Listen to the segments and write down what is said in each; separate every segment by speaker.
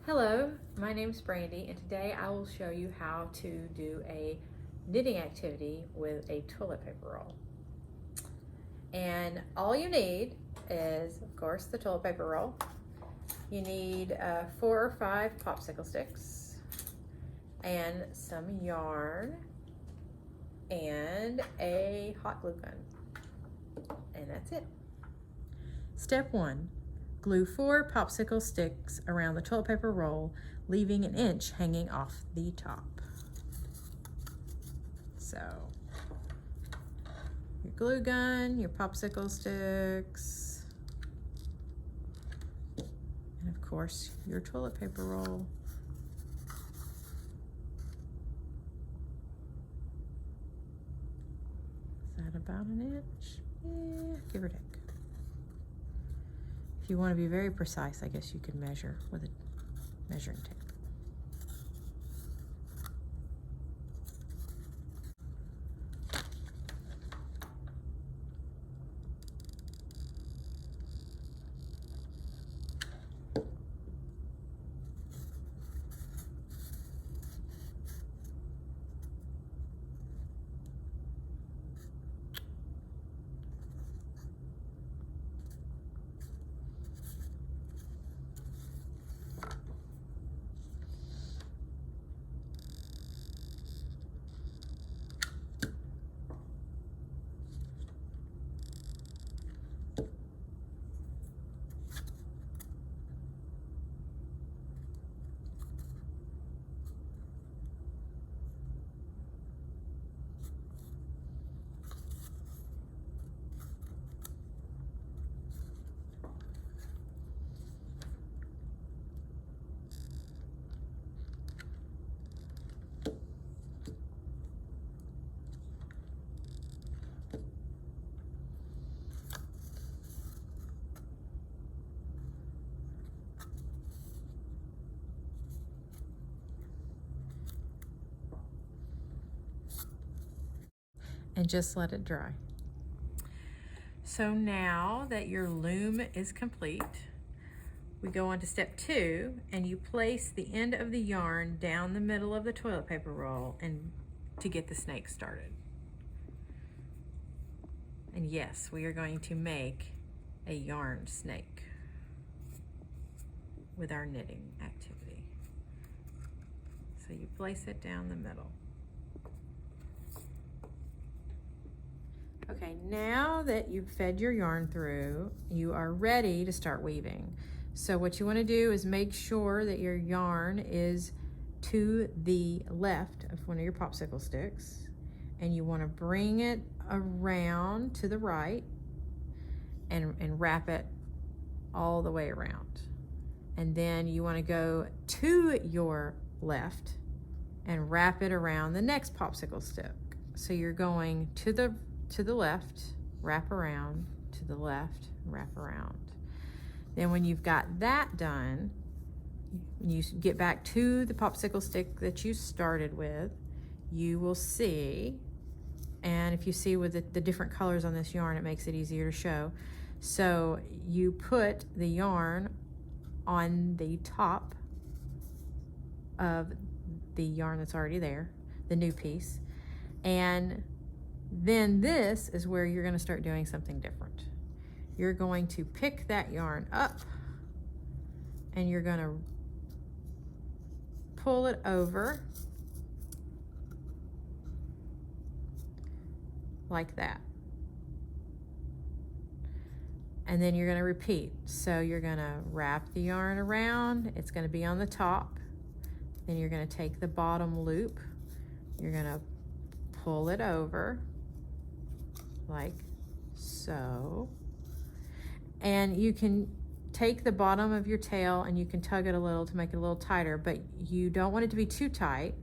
Speaker 1: Hello, my name is Brandy, and today I will show you how to do a knitting activity with a toilet paper roll. And all you need is, of course, the toilet paper roll. You need 4 or 5 popsicle sticks and some yarn and a hot glue gun. And that's it. Step 1. Glue 4 popsicle sticks around the toilet paper roll, leaving an inch hanging off the top. So, your glue gun, your popsicle sticks, and of course, your toilet paper roll. Is that about an inch? Yeah, give or take. If you want to be very precise, I guess you could measure with a measuring tape. And just let it dry. So now that your loom is complete, we go on to step 2, and you place the end of the yarn down the middle of the toilet paper roll and to get the snake started. And yes, we are going to make a yarn snake with our knitting activity. So you place it down the middle. Okay, now that you've fed your yarn through, you are ready to start weaving. So what you want to do is make sure that your yarn is to the left of one of your popsicle sticks, and you want to bring it around to the right and wrap it all the way around. And then you want to go to your left and wrap it around the next popsicle stick. So you're going to the left, wrap around, to the left, wrap around. Then when you've got that done, you get back to the popsicle stick that you started with, you will see, and if you see with the different colors on this yarn, it makes it easier to show. So you put the yarn on the top of the yarn that's already there, the new piece, and then this is where you're going to start doing something different. You're going to pick that yarn up and you're going to pull it over like that. And then you're going to repeat. So you're going to wrap the yarn around. It's going to be on the top. Then you're going to take the bottom loop. You're going to pull it over like so. And you can take the bottom of your tail and you can tug it a little to make it a little tighter, but you don't want it to be too tight.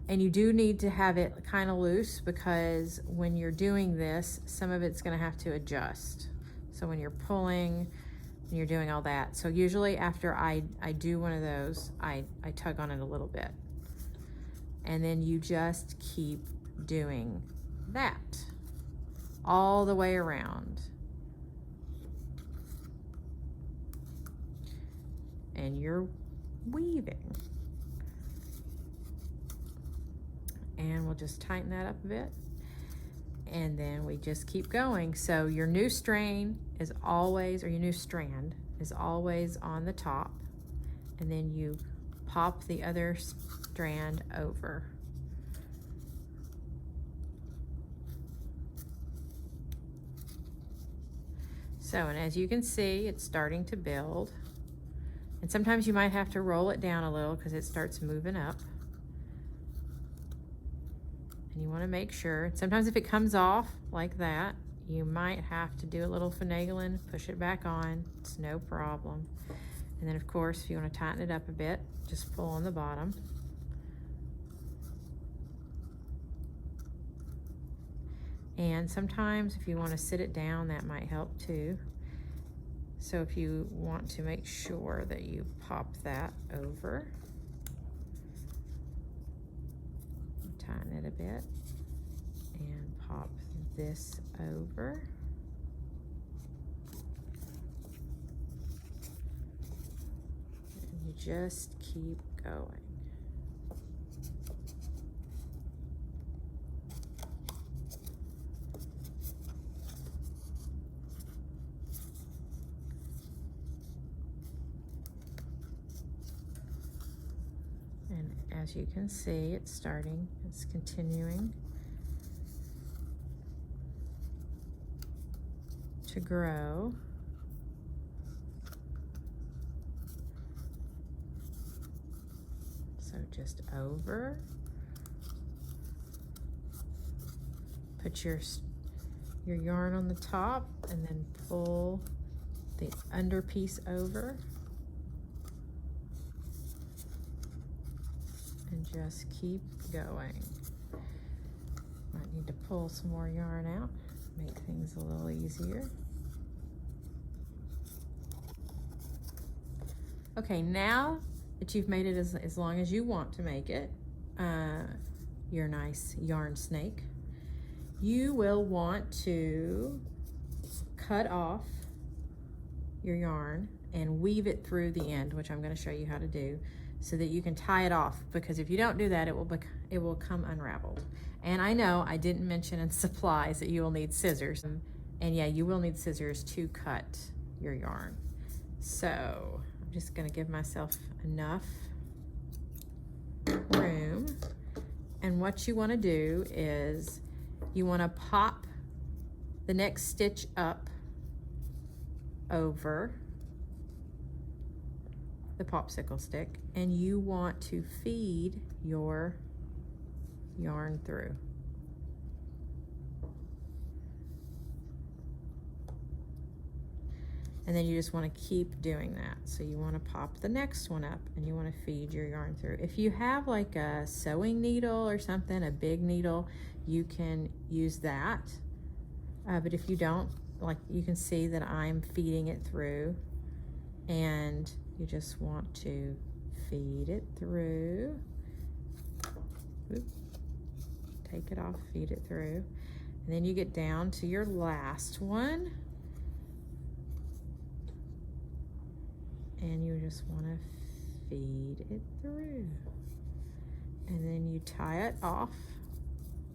Speaker 1: And you do need to have it kind of loose, because when you're doing this, some of it's going to have to adjust. So when you're pulling and you're doing all that. So usually after I do one of those, I tug on it a little bit. And then you just keep doing that all the way around. And you're weaving. And we'll just tighten that up a bit. And then we just keep going. So your new strain is always, or your new strand is always on the top. And then you pop the other strand over. So, and as you can see, it's starting to build. And sometimes you might have to roll it down a little because it starts moving up. And you want to make sure, sometimes if it comes off like that, you might have to do a little finagling, push it back on, it's no problem. And then of course, if you want to tighten it up a bit, just pull on the bottom. And sometimes if you want to sit it down, that might help too. So if you want to make sure that you pop that over, tighten it a bit, and pop this over. And you just keep going. And as you can see, it's continuing to grow. So just over, put your yarn on the top and then pull the under piece over. And just keep going. Might need to pull some more yarn out, make things a little easier. Okay, now that you've made it as long as you want to make it, your nice yarn snake, you will want to cut off your yarn and weave it through the end, which I'm going to show you how to do, so that you can tie it off, because if you don't do that, it will come unraveled. And I know I didn't mention in supplies that you will need scissors, and yeah, you will need scissors to cut your yarn. So I'm just going to give myself enough room, and what you want to do is you want to pop the next stitch up over the popsicle stick, and you want to feed your yarn through. And then you just want to keep doing that. So you want to pop the next one up and you want to feed your yarn through. If you have like a sewing needle or something, a big needle, you can use that. But if you don't, like, you can see that I'm feeding it through, and you just want to feed it through. Oop. Take it off, feed it through. And then you get down to your last one. And you just want to feed it through. And then you tie it off.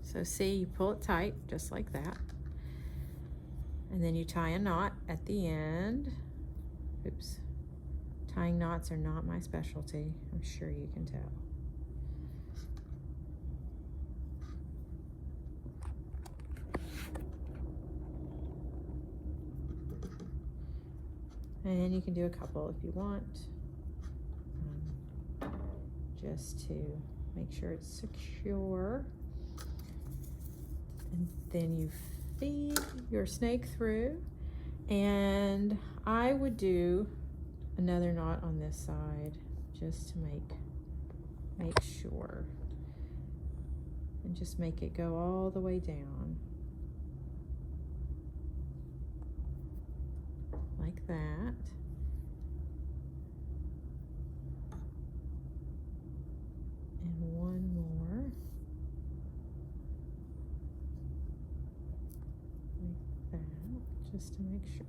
Speaker 1: So see, you pull it tight, just like that. And then you tie a knot at the end. Oops. Tying knots are not my specialty, I'm sure you can tell. And you can do a couple if you want, just to make sure it's secure. And then you feed your snake through, and I would do another knot on this side just to make sure, and just make it go all the way down like that. And one more like that, just to make sure.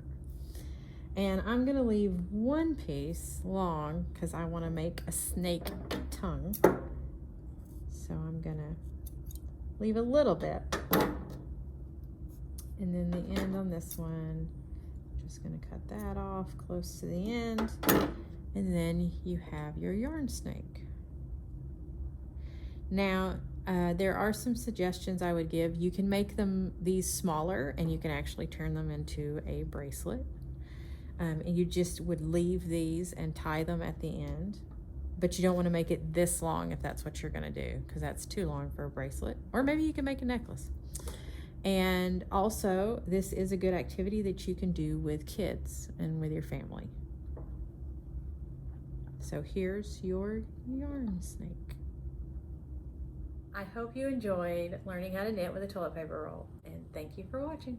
Speaker 1: And I'm gonna leave one piece long because I want to make a snake tongue. So I'm gonna leave a little bit. And then the end on this one, just gonna cut that off close to the end. And then you have your yarn snake. Now, there are some suggestions I would give. You can make these smaller, and you can actually turn them into a bracelet. And you just would leave these and tie them at the end. But you don't want to make it this long if that's what you're going to do, because that's too long for a bracelet. Or maybe you can make a necklace. And also, this is a good activity that you can do with kids and with your family. So here's your yarn snake. I hope you enjoyed learning how to knit with a toilet paper roll, and thank you for watching.